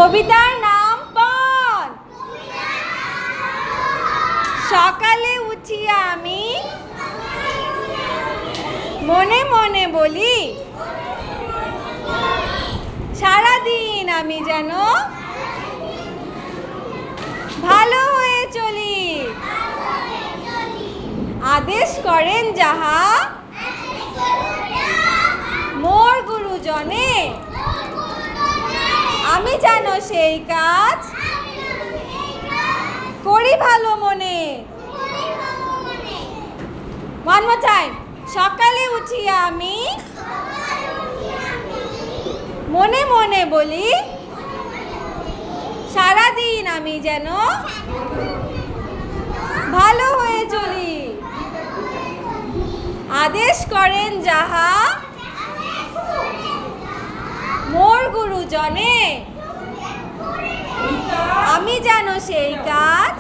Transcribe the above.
কবিতার নাম পণ। সকালে উঠিয়া আমি মনে মনে বলি, সারাদিন আমি যেন ভালো হয়ে চলি। আদেশ করেন যাহা মোর গুরুজনে, আমি যেন সেই কাজ করি ভালো মনে। One more time. সকালে উঠিয়া আমি মনে মনে বলি, সারাদিন আমি যেন ভালো হয়ে চলি। আদেশ করেন যাহা মোর গুরুজনে, আমি যেন সেই কাজ